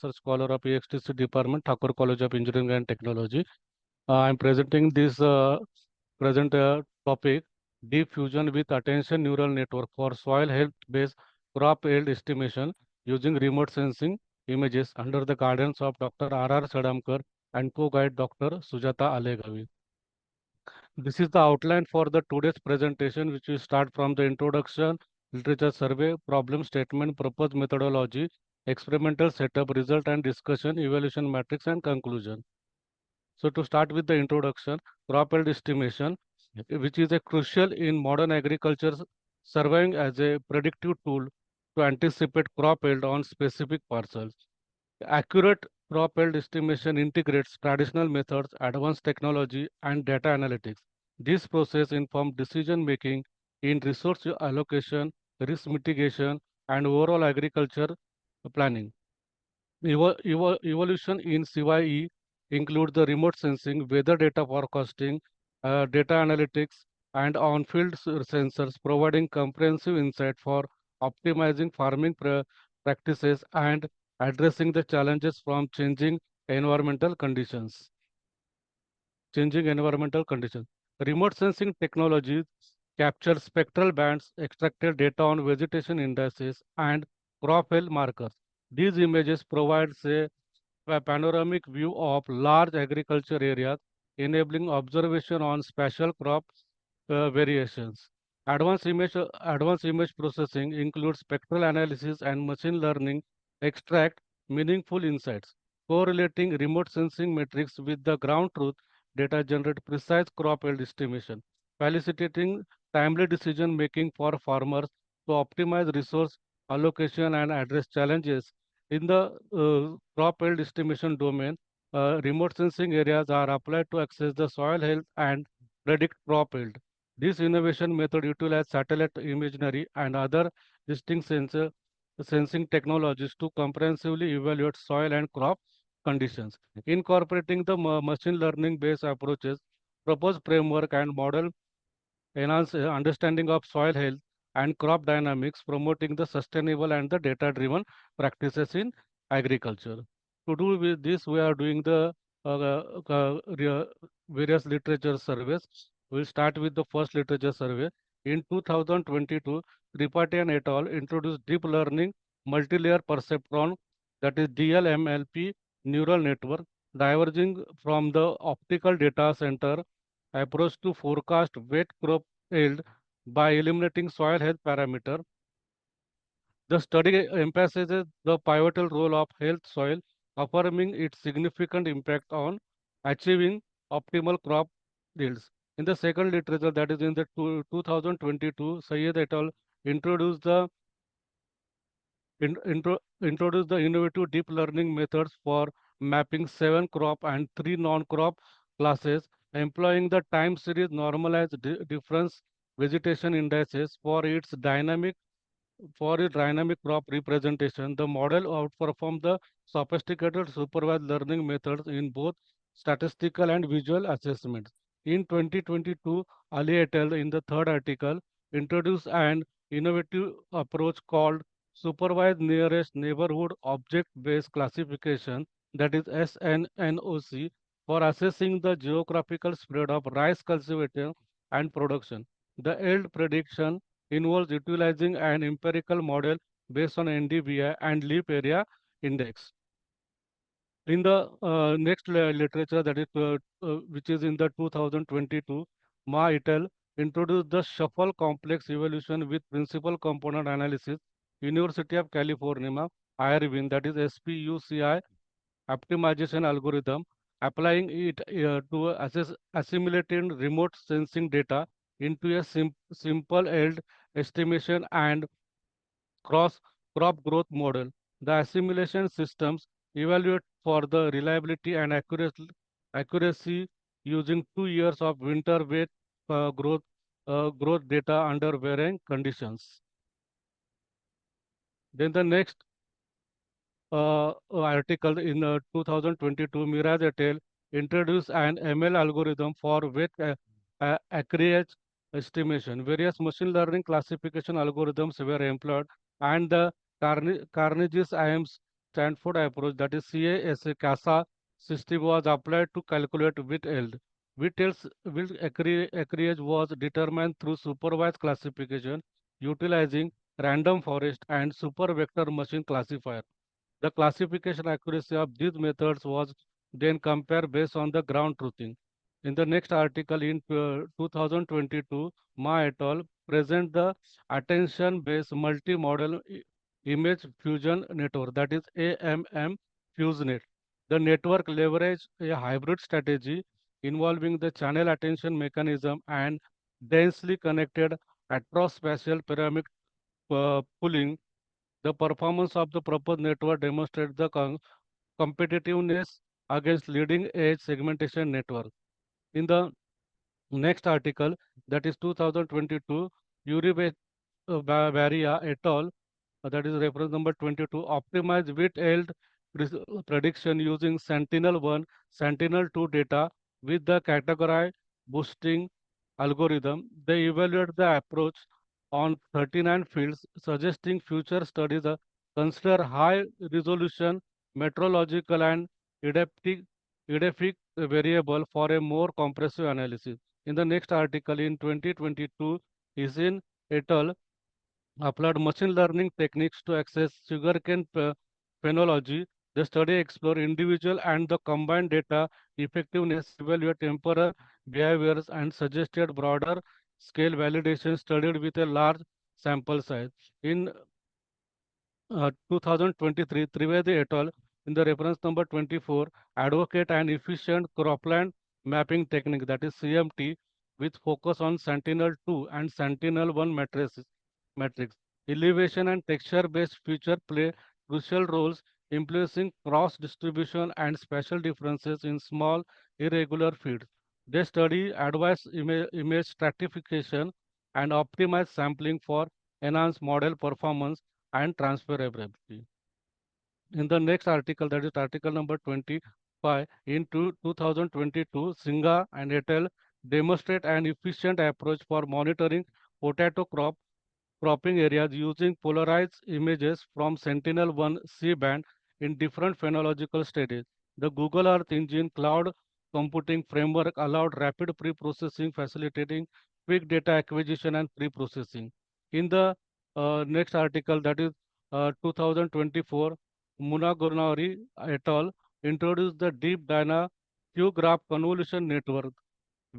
Research Scholar of EXTC Department, Thakur College of Engineering and Technology. I am presenting this present topic, deep fusion with attention neural network for soil health-based crop yield estimation using remote sensing images under the guidance of Dr. R.Sedamkar and co-guide Dr. Sujata Alegavi. This is the outline for the today's presentation, which will start from the introduction, literature survey, problem statement, proposed methodology, experimental setup, result and discussion, evaluation matrix, and conclusion. So to start with the introduction, crop yield estimation, which is a crucial in modern agriculture, serving as a predictive tool to anticipate crop yield on specific parcels. Accurate crop yield estimation integrates traditional methods, advanced technology, and data analytics. This process informs decision making in resource allocation, risk mitigation, and overall agriculture planning. Evolution in CYE include the remote sensing, weather data forecasting, data analytics, and on-field sensors, providing comprehensive insight for optimizing farming practices and addressing the challenges from environmental conditions. Changing environmental conditions. Remote sensing technologies capture spectral bands, extracted data on vegetation indices, and crop health markers. These images provide a panoramic view of large agriculture areas, enabling observation on spatial crop variations. Advanced image processing includes spectral analysis and machine learning, extract meaningful insights. Correlating remote sensing metrics with the ground truth data generate precise crop yield estimation, facilitating timely decision making for farmers to optimize resource allocation and address challenges. In the crop yield estimation domain, remote sensing areas are applied to access the soil health and predict crop yield. This innovation method utilizes satellite imagery and other distinct sensing technologies to comprehensively evaluate soil and crop conditions. Incorporating the machine learning based approaches, proposed framework and model enhance understanding of soil health and crop dynamics, promoting the sustainable and the data-driven practices in agriculture. To do with this, we are doing the various literature surveys. We'll start with the first literature survey. In 2022, Tripathi and et al. Introduced deep learning multi-layer perceptron, that is DLMLP neural network, diverging from the optical data center approach to forecast wet crop yield by eliminating soil health parameter. The study emphasizes the pivotal role of health soil, affirming its significant impact on achieving optimal crop yields. In the second literature, that is in the 2022, Syed et al. Introduced the introduce the innovative deep learning methods for mapping 7 crop and 3 non-crop classes, employing the time series normalized difference vegetation indices for its dynamic crop representation. The model outperformed the sophisticated supervised learning methods in both statistical and visual assessments. In 2022, Ali et al. In the third article introduced an innovative approach called supervised nearest neighborhood object-based classification, that is SNNOC, for assessing the geographical spread of rice cultivation and production. The yield prediction involves utilizing an empirical model based on NDVI and leaf area index. In the next literature, that is which is in the 2022, Ma et al. Introduced the shuffle complex evolution with principal component analysis, University of California, IRWIN, that is SPUCI optimization algorithm, applying it to assess assimilating remote sensing data into a simple yield estimation and cross crop growth model. The assimilation systems evaluate for the reliability and accuracy using 2 years of winter wet growth data under varying conditions. Then the next article in 2022, Miraj et al. Introduced an ML algorithm for wet acreage estimation. Various machine learning classification algorithms were employed, and the Carnegie's IMS Stanford approach, that is CASA system, was applied to calculate wheat yield. Wheat acreage was determined through supervised classification utilizing random forest and super vector machine classifier. The classification accuracy of these methods was then compared based on the ground truthing. In the next article in 2022, Ma et al. Present the attention-based multi-model image fusion network, that is AMM FuseNet. The network leveraged a hybrid strategy involving the channel attention mechanism and densely connected across-spatial pyramid pooling. The performance of the proposed network demonstrates the competitiveness against leading-edge segmentation network. In the next article, that is 2022, Uri Varia et al., that is reference number 22, optimize wheat yield prediction using Sentinel-1, Sentinel-2 data with the category boosting algorithm. They evaluate the approach on 39 fields, suggesting future studies consider high resolution metrological and edaphic, edaphic variable for a more comprehensive analysis. In the next article in 2022, is in et al. Applied machine learning techniques to access sugarcane phenology. The study explored individual and the combined data effectiveness, evaluate temporal behaviors, and suggested broader scale validation studied with a large sample size. In 2023, Trivedi et al. In the reference number 24, advocate an efficient cropland mapping technique, that is CMT, with focus on Sentinel-2 and Sentinel-1 matrix. Elevation and texture-based feature play crucial roles, influencing cross distribution and spatial differences in small, irregular feeds. They study advanced image stratification and optimize sampling for enhanced model performance and transferability. In the next article, that is article number 25, in 2022, Singha and et al. Demonstrate an efficient approach for monitoring potato cropping areas using polarized images from Sentinel-1 C-band in different phenological stages. The Google Earth Engine cloud computing framework allowed rapid pre-processing, facilitating quick data acquisition and pre-processing. In the next article, that is 2024, Munagunari et al. Introduced the Deep Dyna Q-graph convolution network,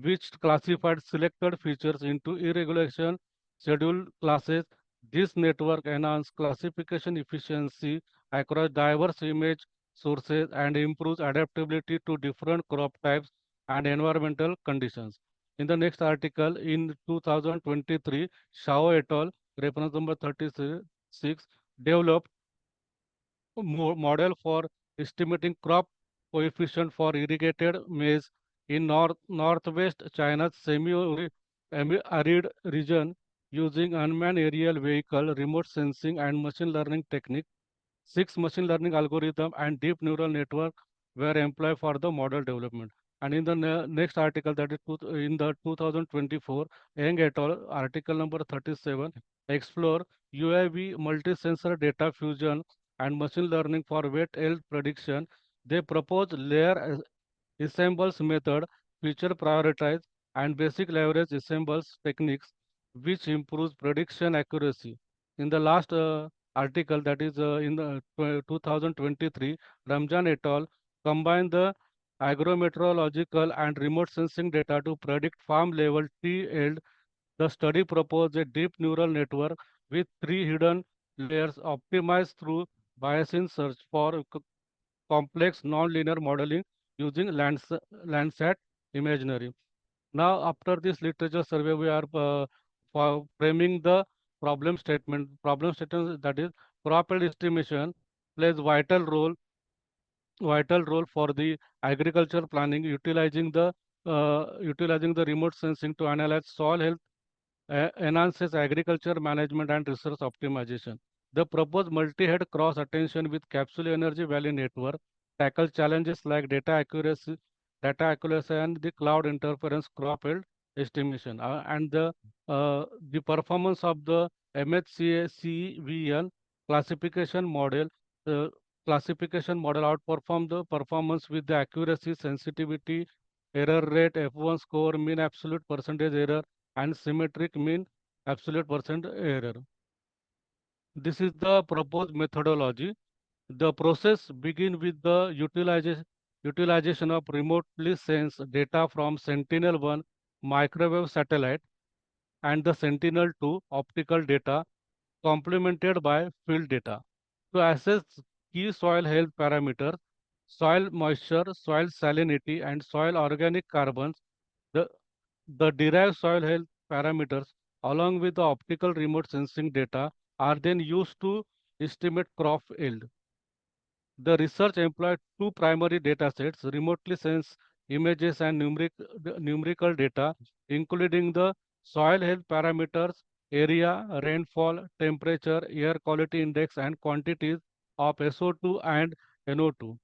which classified selected features into irregulation scheduled classes. This network enhances classification efficiency across diverse image sources and improves adaptability to different crop types and environmental conditions. In the next article, in 2023, Shao et al., reference number 36, developed model for estimating crop coefficient for irrigated maize in northwest China's semi-arid region using unmanned aerial vehicle, remote sensing, and machine learning technique. 6 machine learning algorithm and deep neural network were employed for the model development. And in the next article, that is in the 2024, Yang et al. Article number 37, explore UAV multi-sensor data fusion and machine learning for wet yield prediction. They propose layer assembles method, feature prioritize, and basic leverage assembles techniques, which improves prediction accuracy. In the last article, that is in the 2023, Ramjan et al. Combine the agrometeorological and remote sensing data to predict farm level tree yield. The study proposed a deep neural network with 3 hidden layers optimized through Bayesian search for complex nonlinear modeling using Landsat imaginary. Now, after this literature survey, we are framing the problem statement. Problem statement, that is crop yield estimation plays vital role for the agriculture planning, utilizing the remote sensing to analyze soil health, enhances agriculture management and resource optimization. The proposed multi-head cross-attention with Capsule Energy Valley Network tackles challenges like data accuracy and the cloud interference crop yield estimation. And the performance of the MHCA-CEVN classification model uh, classification model outperform the performance with the accuracy, sensitivity, error rate, F1 score, mean absolute percentage error, and symmetric mean absolute percent error. This is the proposed methodology. The process begins with the utilization of remotely sensed data from Sentinel-1 microwave satellite and the Sentinel-2 optical data complemented by field data to assess key soil health parameters, soil moisture, soil salinity, and soil organic carbons. The, the derived soil health parameters, along with the optical remote sensing data, are then used to estimate crop yield. The research employed two primary data sets, remotely sensed images and numerical data, including the soil health parameters, area, rainfall, temperature, air quality index, and quantities of SO2 and NO2.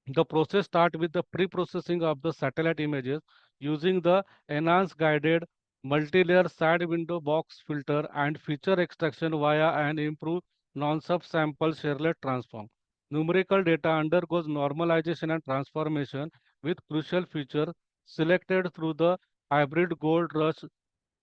The process starts with the pre-processing of the satellite images using the enhanced guided multi-layer side window box filter and feature extraction via an improved non-subsample shearlet transform. Numerical data undergoes normalization and transformation with crucial features selected through the hybrid gold rush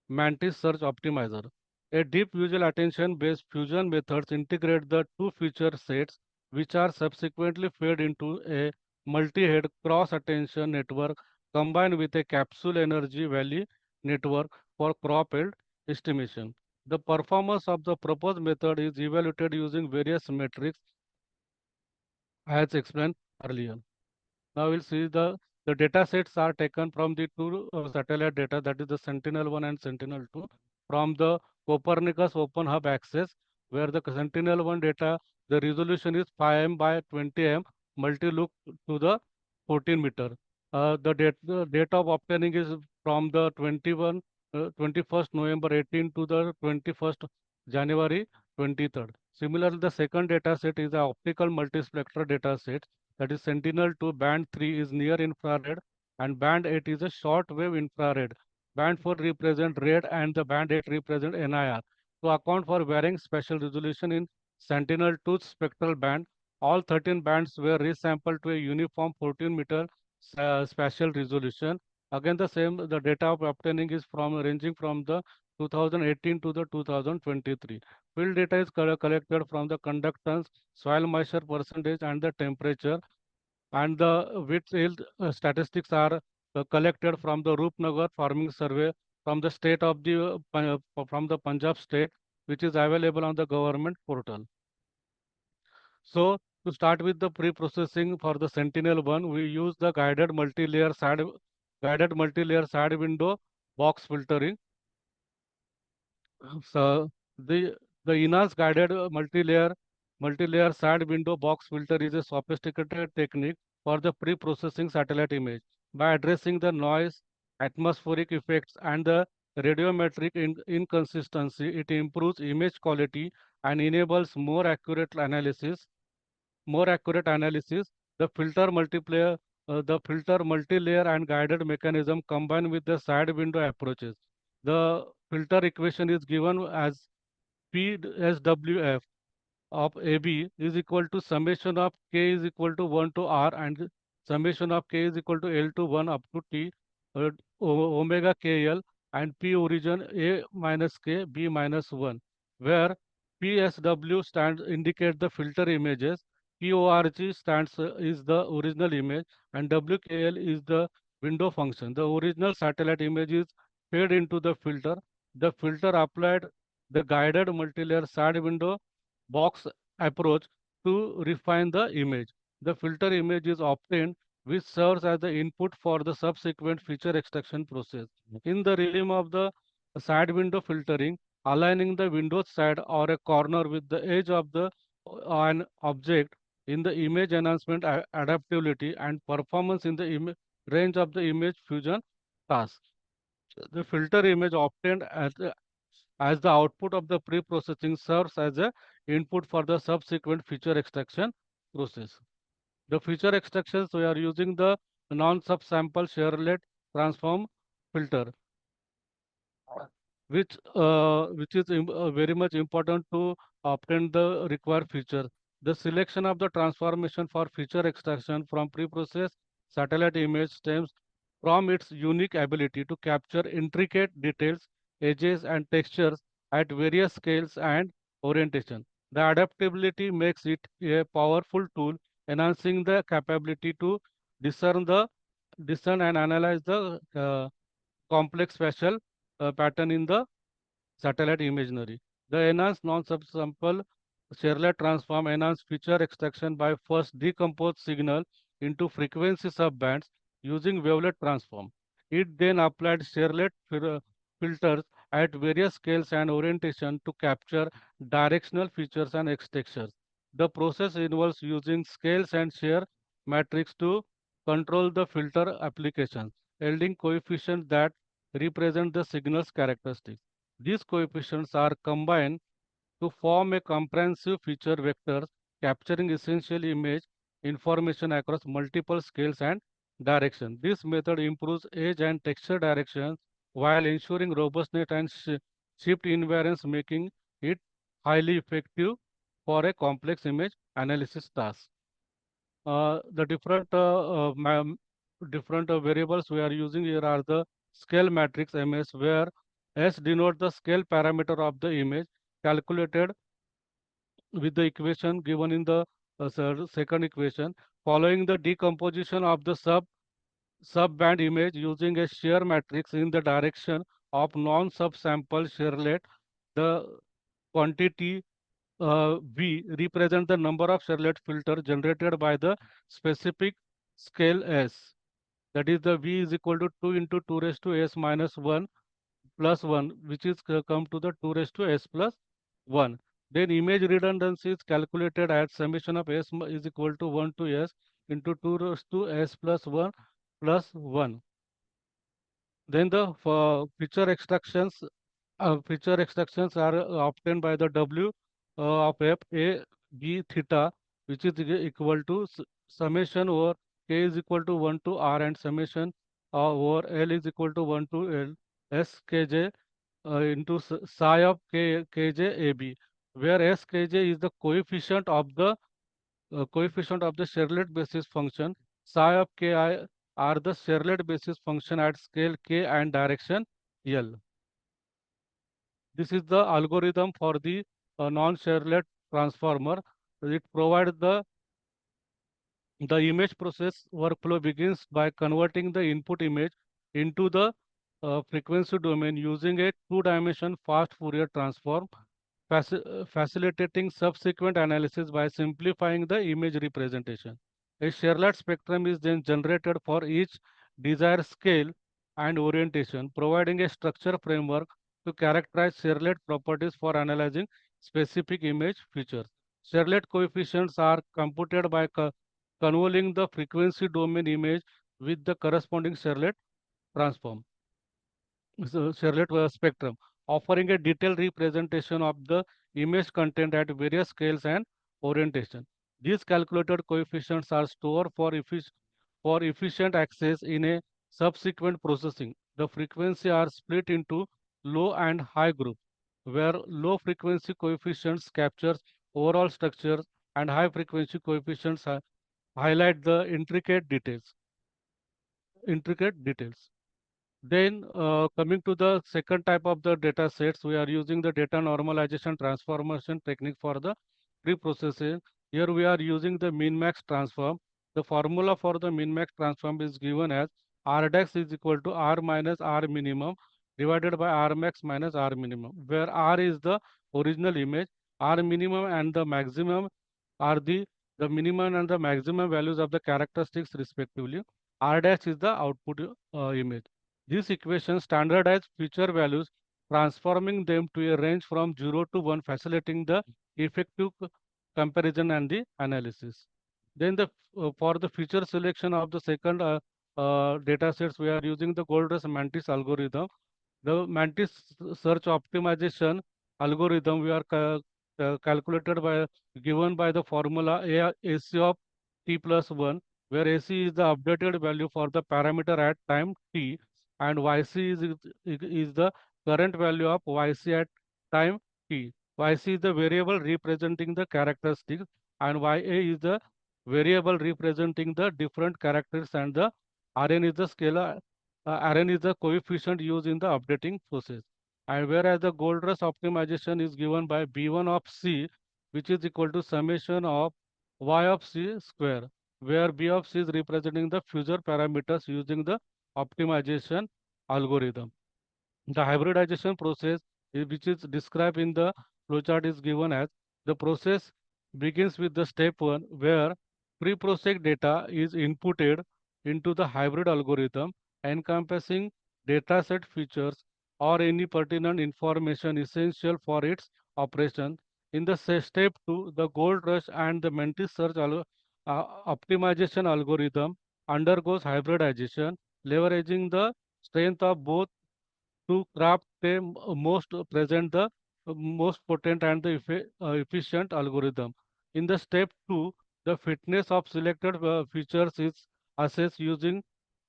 mantis search optimizer. A deep visual attention based fusion methods integrate the two feature sets which are subsequently fed into a multi-head cross-attention network combined with a capsule energy valley network for crop yield estimation. The performance of the proposed method is evaluated using various metrics as explained earlier. Now we'll see the data sets are taken from the two satellite data, that is the Sentinel-1 and Sentinel-2, from the Copernicus Open Hub Access, where the Sentinel-1 data, the resolution is 5 m by 20 m, multi-look to the 14 meter. The date of obtaining is from the 21st November 18 to the 21st January 23rd. Similarly, the second data set is the optical multispectral data set, that is Sentinel-2 band 3 is near infrared and band 8 is a short wave infrared. Band 4 represent red and the band 8 represent NIR. To account for varying spatial resolution in Sentinel-2 spectral band, all 13 bands were resampled to a uniform 14-meter spatial resolution. Again, the data of obtaining is from ranging from the 2018 to the 2023. Field data is collected from the conductance, soil moisture percentage, and the temperature. And the width yield statistics are collected from the Rupnagar farming survey from the state of the from the Punjab state, which is available on the government portal. So to start with the pre-processing for the Sentinel-1, we use the guided multi-layer side window box filtering. So the enhanced guided multi-layer side window box filter is a sophisticated technique for the pre-processing satellite image. By addressing the noise, atmospheric effects, and the radiometric inconsistency, it improves image quality and enables more accurate analysis. The filter multi-layer and guided mechanism combined with the side window approaches. The filter equation is given as PSWF of AB is equal to summation of K is equal to 1 to R and summation of K is equal to L to 1 up to T omega KL and P origin A minus K B minus 1, where PSW stands indicate the filter images, PORG stands is the original image, and WKL is the window function. The original satellite image is fed into the filter. The filter applied the guided multilayer side window box approach to refine the image. The filter image is obtained, which serves as the input for the subsequent feature extraction process. In the realm of the side window filtering, aligning the window side or a corner with the edge of the an object in the image enhancement adaptability and performance in the range of the image fusion task. The filter image obtained as the output of the pre-processing serves as a input for the subsequent feature extraction process. The feature extractions, we are using the non-subsample shearlet transform filter, which is very much important to obtain the required feature. The selection of the transformation for feature extraction from preprocessed satellite image stems from its unique ability to capture intricate details, edges, and textures at various scales and orientation. The adaptability makes it a powerful tool, enhancing the capability to discern the discern and analyze the complex spatial pattern in the satellite imagery. The enhanced non-subsample shearlet transform enhance feature extraction by first decompose signal into frequency subbands using wavelet transform. It then applied shearlet filters at various scales and orientation to capture directional features and textures. The process involves using scales and shear matrix to control the filter applications, yielding coefficients that represent the signal's characteristics. These coefficients are combined to form a comprehensive feature vector capturing essential image information across multiple scales and directions. This method improves edge and texture direction while ensuring robustness and shift invariance, making it highly effective for a complex image analysis task. The different variables we are using here are the scale matrix MS, where S denote the scale parameter of the image calculated with the equation given in the second equation. Following the decomposition of the subband image using a shear matrix in the direction of non-subsample shearlet, the quantity V represent the number of shearlet filter generated by the specific scale S. That is the V is equal to 2 into 2 raised to S minus 1 plus 1, which is come to the 2 raised to S plus 1. Then image redundancy is calculated as summation of S is equal to 1 to S into 2 raised to S plus 1 plus 1. Then the feature extractions are obtained by the W of F A B theta, which is equal to summation over K is equal to 1 to R and summation over L is equal to 1 to L S K J into psi of Kj AB, where S Kj is the coefficient of the shearlet basis function. Psi of Ki are the shearlet basis function at scale K and direction L. This is the algorithm for the non-shearlet transformer. It provides the image process workflow begins by converting the input image into the frequency domain using a two-dimension fast Fourier transform, facilitating subsequent analysis by simplifying the image representation. A shearlet spectrum is then generated for each desired scale and orientation, providing a structure framework to characterize shearlet properties for analyzing specific image features. Shearlet coefficients are computed by convolving the frequency domain image with the corresponding shearlet transform, shearlet spectrum, offering a detailed representation of the image content at various scales and orientation. These calculated coefficients are stored for efficient access in a subsequent processing. The frequency are split into low and high group, where low frequency coefficients captures overall structures and high frequency coefficients highlight the intricate details. Then coming to the second type of the data sets, we are using the data normalization transformation technique for the pre-processing. Here we are using the min-max transform. The formula for the min-max transform is given as Rdax is equal to R minus R minimum divided by R max minus R minimum, where R is the original image, R minimum and the maximum are the minimum and the maximum values of the characteristics respectively. R dash is the output image. These equations standardize feature values, transforming them to a range from 0 to 1, facilitating the effective comparison and the analysis. Then for the feature selection of the second data sets, we are using the Goldrus Mantis algorithm. The Mantis search optimization algorithm we are calculated by given by the formula AC of t plus 1, where AC is the updated value for the parameter at time t and YC is the current value of YC at time t. YC is the variable representing the characteristics and YA is the variable representing the different characters, and the Rn is the scalar. Rn is the coefficient used in the updating process. And whereas the gold rush optimization is given by B1 of C, which is equal to summation of Y of C square, where B of C is representing the future parameters using the optimization algorithm. The hybridization process, which is described in the flowchart, is given as the process begins with the step 1, where pre-processed data is inputted into the hybrid algorithm encompassing dataset features or any pertinent information essential for its operation. In the step 2, the gold rush and the mantis search optimization algorithm undergoes hybridization, leveraging the strength of both to craft a most potent and the efficient algorithm. In the step 2, the fitness of selected features is assessed using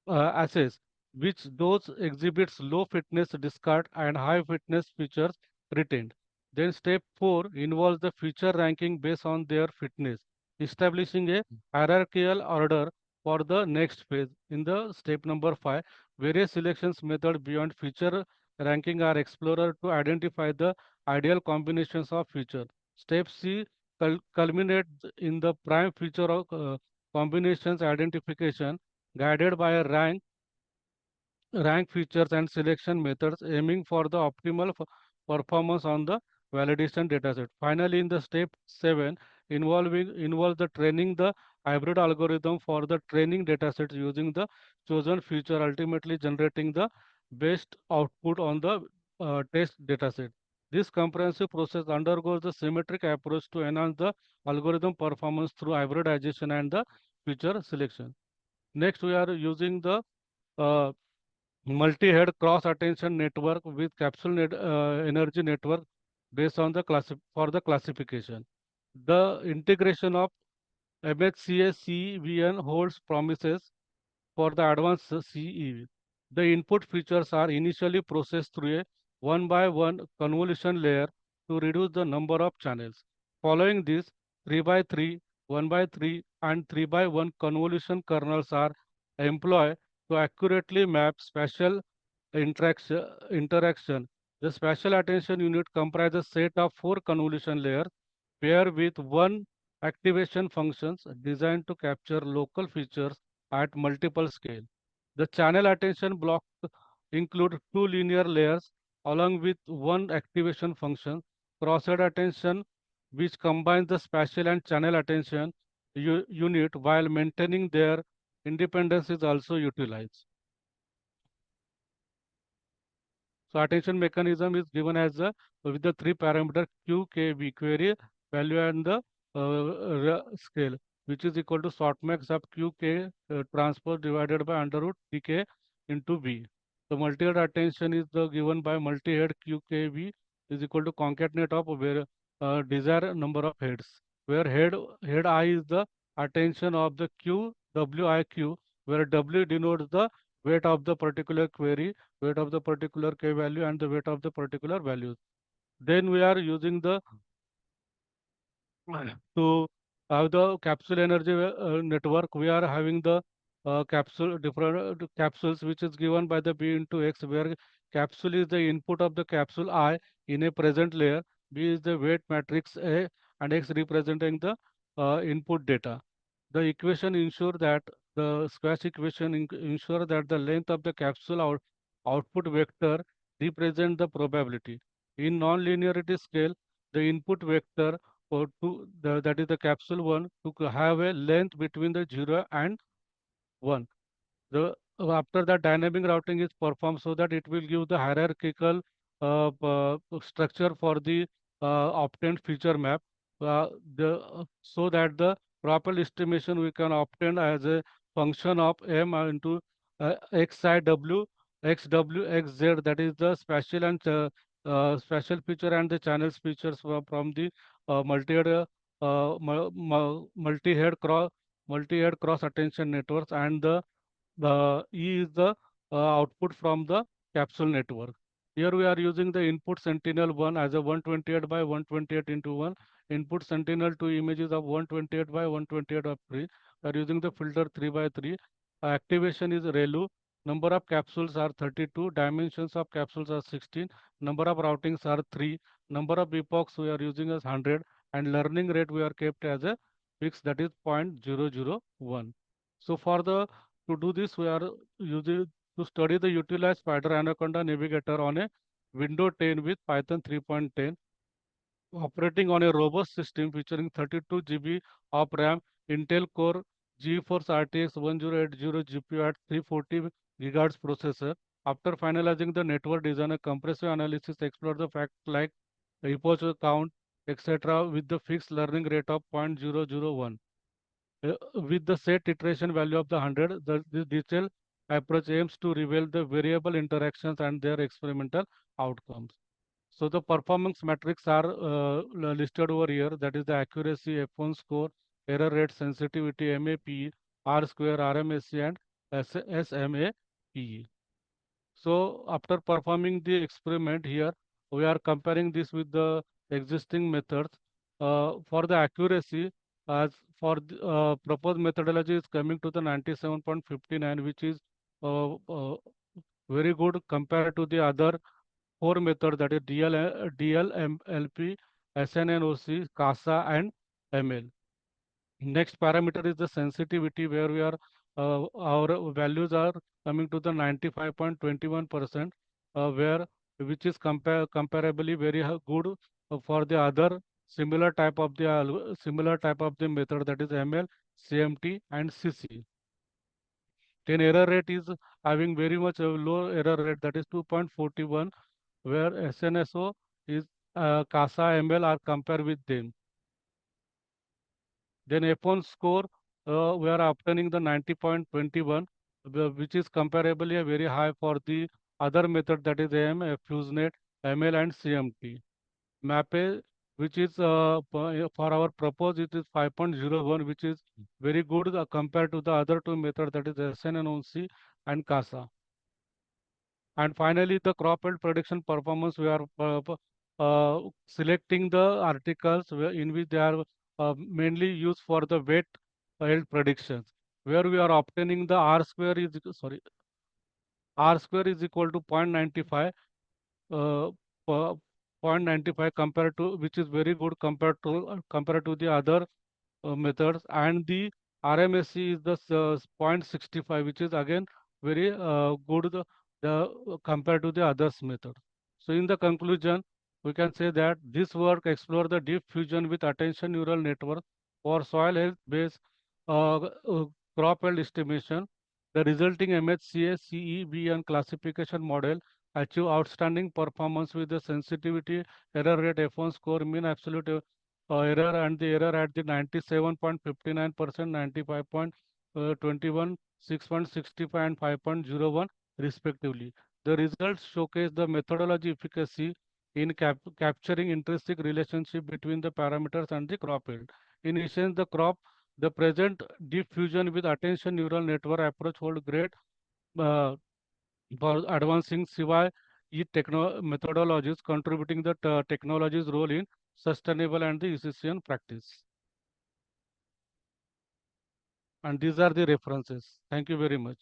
assess which those exhibits low fitness discard and high fitness features retained. Then step 4 involves the feature ranking based on their fitness, establishing a hierarchical order for the next phase. In the step number 5, various selections method beyond feature ranking are explored to identify the ideal combinations of feature. Step C culminates in the prime feature of combinations identification guided by a rank features and selection methods aiming for the optimal performance on the validation dataset. Finally, in the step 7, involves the training the hybrid algorithm for the training dataset using the chosen feature, ultimately generating the best output on the test dataset. This comprehensive process undergoes the symmetric approach to enhance the algorithm performance through hybridization and the feature selection. Next, we are using the uh, multi-head cross-attention network with energy network based on the for the classification. The integration of MHCA-CEVN holds promises for the advanced CEV. The input features are initially processed through a one by one convolution layer to reduce the number of channels. Following this, 3 by 3, 1 by 3, and 3 by 1 convolution kernels are employed to accurately map spatial interaction. The spatial attention unit comprises a set of 4 convolution layers paired with one activation functions designed to capture local features at multiple scale. The channel attention block include 2 linear layers along with one activation function. Crosshead attention, which combines the spatial and channel attention unit while maintaining their independence, is also utilized. So attention mechanism is given as with the 3 parameter Q, K, V, query value and the scale, which is equal to softmax of Q, K transpose divided by under root Dk into V. So multi-head attention is given by multi-head Q, K, V is equal to concatenate of where desired number of heads, where head I is the attention of the Q, W, I, Q, where W denotes the weight of the particular query, weight of the particular k value, and the weight of the particular values. Then we are using the to have the capsule energy network. We are having the capsule different capsules, which is given by the b into x, where capsule is the input of the capsule I in a present layer, b is the weight matrix A, and x representing the input data. The equation ensure that the squash equation ensure that the length of the capsule output vector represent the probability. In non-linearity scale, the input vector for that is the capsule 1 to have a length between the 0 and 1. The after that dynamic routing is performed so that it will give the hierarchical structure for the obtained feature map. So that the proper estimation we can obtain as a function of m into xi w x w x z, that is the spatial and spatial feature and the channels features from the multi-head multi-head cross attention networks, and the E is the output from the capsule network. Here we are using the input sentinel 1 as a 128 by 128 into 1 Input Sentinel-2 images of 128 by 128 of 3. We are using the filter 3 by 3. Activation is ReLU. Number of capsules are 32. Dimensions of capsules are 16. Number of routings are 3. Number of epochs we are using as 100. And learning rate we are kept as a fixed, that is 0.001. So for the to do this, we are using to study the utilized Spider Anaconda Navigator on a Windows 10 with Python 3.10, operating on a robust system featuring 32 GB of RAM, Intel Core GeForce RTX 1080 GPU at 340 GHz processor. After finalizing the network design, a compressive analysis explored the fact like epoch count, etc., with the fixed learning rate of 0.001. With the set iteration value of the 100, this detailed approach aims to reveal the variable interactions and their experimental outcomes. So the performance metrics are listed over here. That is the accuracy, F1 score, error rate, sensitivity, MAPE, R square, RMSE, and SMAPE. So after performing the experiment here, we are comparing this with the existing methods. For the accuracy, as for the proposed methodology is coming to the 97.59, which is very good compared to the other four methods, that is DL, MLP, SNNOC, CASA, and ML. Next parameter is the sensitivity, where we are our values are coming to the 95.21%, where which is comparably very good for the other similar type of the method, that is ML, CMT, and CC. Then error rate is having very much a low error rate, that is 2.41, where SNSO is CASA, ML are compared with them. Then F1 score, we are obtaining the 90.21, which is comparably a very high for the other method, that is AM, FuseNet, ML, and CMT. MAPE, which is for our proposed, it is 5.01, which is very good compared to the other two methods, that is SNNOC and CASA. And finally, the crop yield prediction performance, we are selecting the articles in which they are mainly used for the wet yield predictions, where we are obtaining the R square is equal to 0.95, uh, 0.95 compared to, which is very good compared to the other methods, and the RMSE is the 0.65, which is again very good compared to the others method. So in the conclusion, we can say that this work explore the deep fusion with attention neural network for soil health based crop yield estimation. The resulting MHCA-CEVN classification model achieve outstanding performance with the sensitivity, error rate, F1 score, mean absolute error, and the error at the 97.59%, 95.21, 6.65, and 5.01 respectively. The results showcase the methodology efficacy in capturing intrinsic relationship between the parameters and the crop yield. In essence, the present deep fusion with attention neural network approach hold great uh, for advancing CY methodologies, contributing the technology's role in sustainable and the efficient practice. And these are the references. Thank you very much.